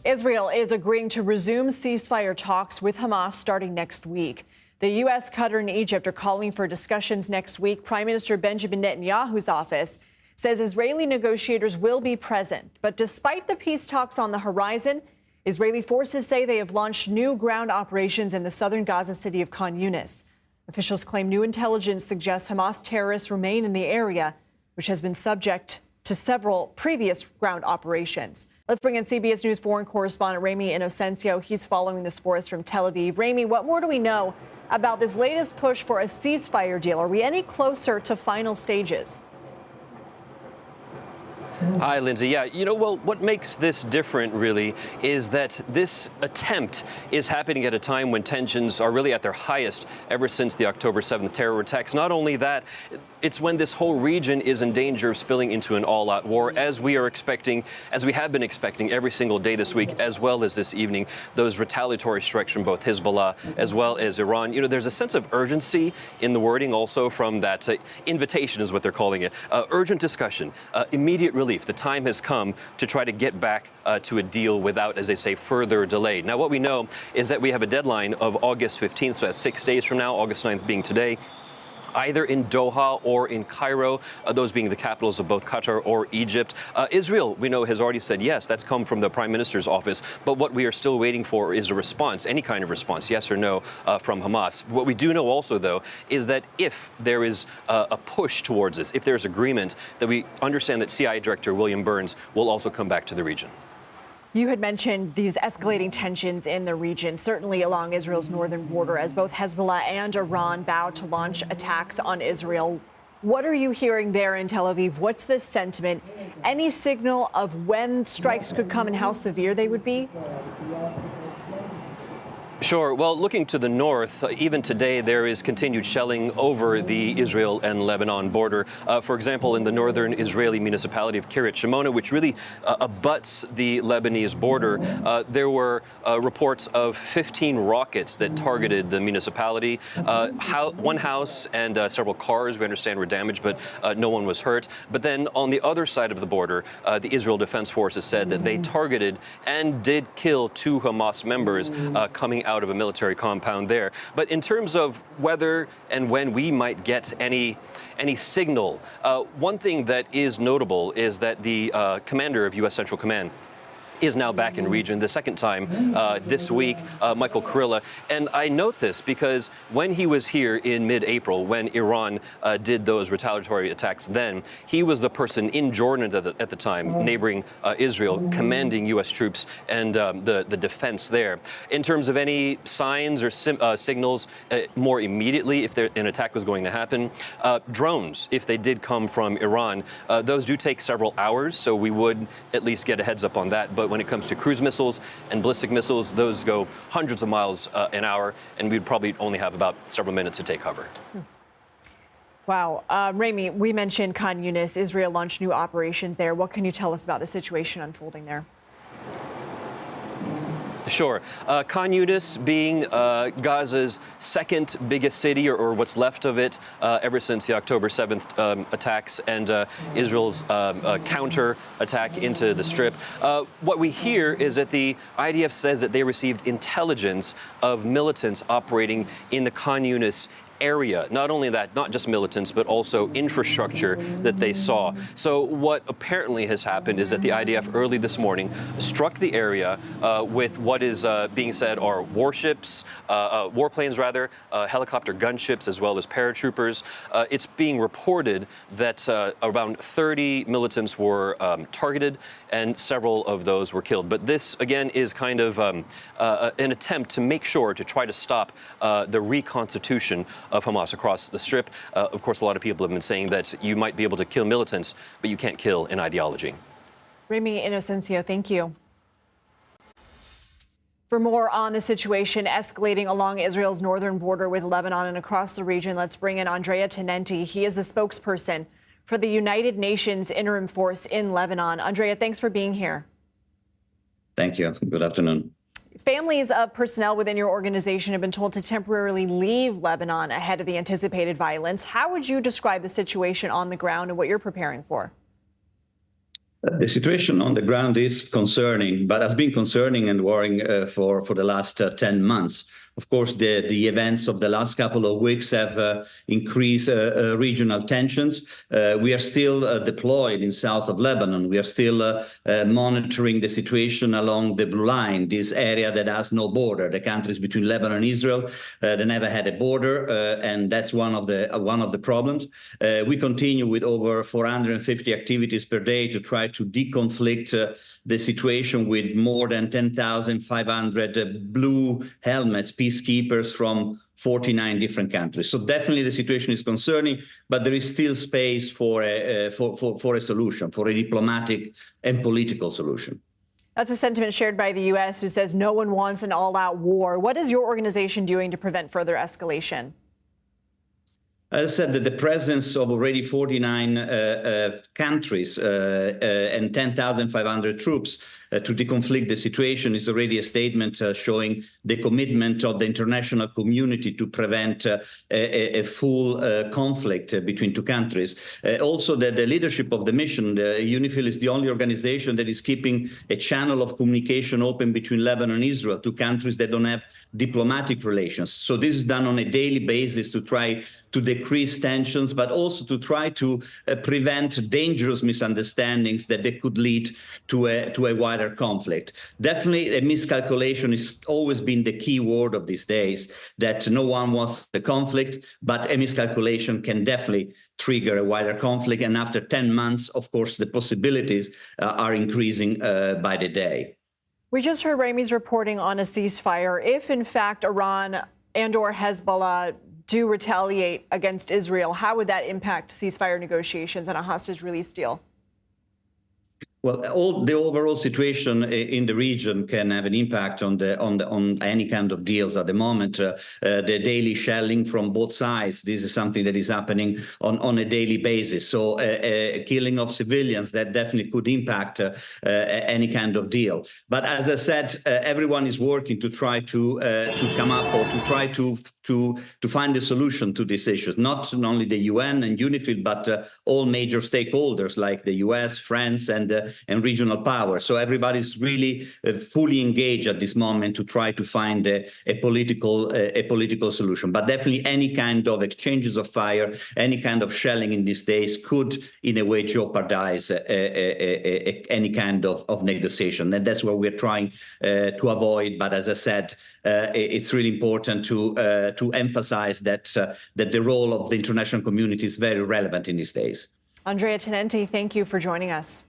Israel is agreeing to resume ceasefire talks with Hamas starting next week. The U.S., Qatar, and Egypt are calling for discussions next week. Prime Minister Benjamin Netanyahu's office says Israeli negotiators will be present. But despite the peace talks on the horizon, Israeli forces say they have launched new ground operations in the southern Gaza city of Khan Yunis. Officials claim new intelligence suggests Hamas terrorists remain in the area, which has been subject to several previous ground operations. Let's bring in CBS News foreign correspondent Ramy Inocencio. He's following this for us from Tel Aviv. Ramy, what more do we know about this latest push for a ceasefire deal? Are we any closer to final stages? Hi, Lindsay. Yeah, well, what makes this different, really, is that this attempt is happening at a time when tensions are really at their highest ever since the October 7th terror attacks. Not only that, it's when this whole region is in danger of spilling into an all-out war, as we have been expecting every single day this week, as well as this evening, those retaliatory strikes from both Hezbollah as well as Iran. There's a sense of urgency in the wording also from that invitation, is what they're calling it. Urgent discussion, immediate relief. The time has come to try to get back to a deal without, as they say, further delay. Now, what we know is that we have a deadline of August 15th, so that's 6 days from now, August 9th being today, either in Doha or in Cairo, those being the capitals of both Qatar or Egypt. Israel, we know, has already said yes. That's come from the Prime Minister's office. But what we are still waiting for is a response, any kind of response, yes or no, from Hamas. What we do know also, though, is that if there is a push towards this, if there's agreement, that we understand that CIA Director William Burns will also come back to the region. You had mentioned these escalating tensions in the region, certainly along Israel's northern border, as both Hezbollah and Iran vow to launch attacks on Israel. What are you hearing there in Tel Aviv? What's the sentiment? Any signal of when strikes could come and how severe they would be? Sure. Well, looking to the north, even today, there is continued shelling over the Israel and Lebanon border. For example, in the northern Israeli municipality of Kiryat Shimona, which really abuts the Lebanese border, there were reports of 15 rockets that targeted the municipality. One house and several cars, we understand, were damaged, but no one was hurt. But then on the other side of the border, the Israel Defense Forces said that they targeted and did kill 2 Hamas members coming out of a military compound there. But in terms of whether and when we might get any signal, one thing that is notable is that the commander of U.S. Central Command is now back in region, the second time this week, Michael Kurilla. And I note this because when he was here in mid-April, when Iran did those retaliatory attacks then, he was the person in Jordan at the time, neighboring Israel, commanding U.S. troops and the defense there. In terms of any signs or signals more immediately, if an attack was going to happen, drones, if they did come from Iran, those do take several hours, so we would at least get a heads up on that. But when it comes to cruise missiles and ballistic missiles, those go hundreds of miles an hour, and we'd probably only have about several minutes to take cover. Wow. Ramy, we mentioned Khan Yunis. Israel launched new operations there. What can you tell us about the situation unfolding there? Sure. Khan Yunis being Gaza's second biggest city, or what's left of it, ever since the October 7th attacks and Israel's counter attack into the Strip. What we hear is that the IDF says that they received intelligence of militants operating in the Khan Yunis area. Not only that, not just militants, but also infrastructure that they saw. So what apparently has happened is that the IDF early this morning struck the area with what is being said are warships, warplanes rather, helicopter gunships, as well as paratroopers. It's being reported that around 30 militants were targeted and several of those were killed. But this, again, is kind of an attempt to make sure to try to stop the reconstitution of Hamas across the Strip. Of course, a lot of people have been saying that you might be able to kill militants, but you can't kill an ideology. Ramy Inocencio, thank you. For more on the situation escalating along Israel's northern border with Lebanon and across the region, let's bring in Andrea Tenenti. He is the spokesperson for the United Nations Interim Force in Lebanon. Andrea, thanks for being here. Thank you. Good afternoon. Families of personnel within your organization have been told to temporarily leave Lebanon ahead of the anticipated violence. How would you describe the situation on the ground and what you're preparing for? The situation on the ground is concerning, but has been concerning and worrying for the last 10 months. Of course, the events of the last couple of weeks have increased regional tensions. We are still deployed in south of Lebanon. We are still monitoring the situation along the Blue Line, this area that has no border. The countries between Lebanon and Israel, they never had a border, and that's one of the problems. We continue with over 450 activities per day to try to deconflict the situation with more than 10,500 blue helmets, peacekeepers from 49 different countries. So definitely the situation is concerning, but there is still space for a solution, for a diplomatic and political solution. That's a sentiment shared by the U.S., who says no one wants an all-out war. What is your organization doing to prevent further escalation? As I said, that the presence of already 49 countries and 10,500 troops to deconflict the situation is already a statement showing the commitment of the international community to prevent a full conflict between two countries. Also, the leadership of the mission, the UNIFIL, is the only organization that is keeping a channel of communication open between Lebanon and Israel, two countries that don't have diplomatic relations. So this is done on a daily basis to try to decrease tensions, but also to try to prevent dangerous misunderstandings that they could lead to a wider conflict. Definitely, a miscalculation has always been the key word of these days, that no one wants the conflict, but a miscalculation can definitely trigger a wider conflict. And after 10 months, of course, the possibilities are increasing by the day. We just heard Ramy's reporting on a ceasefire. If, in fact, Iran and/or Hezbollah do retaliate against Israel, how would that impact ceasefire negotiations and a hostage release deal? Well, the overall situation in the region can have an impact on any kind of deals at the moment. The daily shelling from both sides, this is something that is happening on a daily basis. So a killing of civilians, that definitely could impact any kind of deal. But as I said, everyone is working to try to come up or to try to find a solution to these issues. Not only the UN and UNIFIL, but all major stakeholders like the US, France, and regional power. So everybody's really fully engaged at this moment to try to find a political solution. But definitely any kind of exchanges of fire, any kind of shelling in these days could, in a way, jeopardize any kind of negotiation. And that's what we're trying to avoid. But as I said, it's really important to emphasize that the role of the international community is very relevant in these days. Andrea Tenenti, thank you for joining us.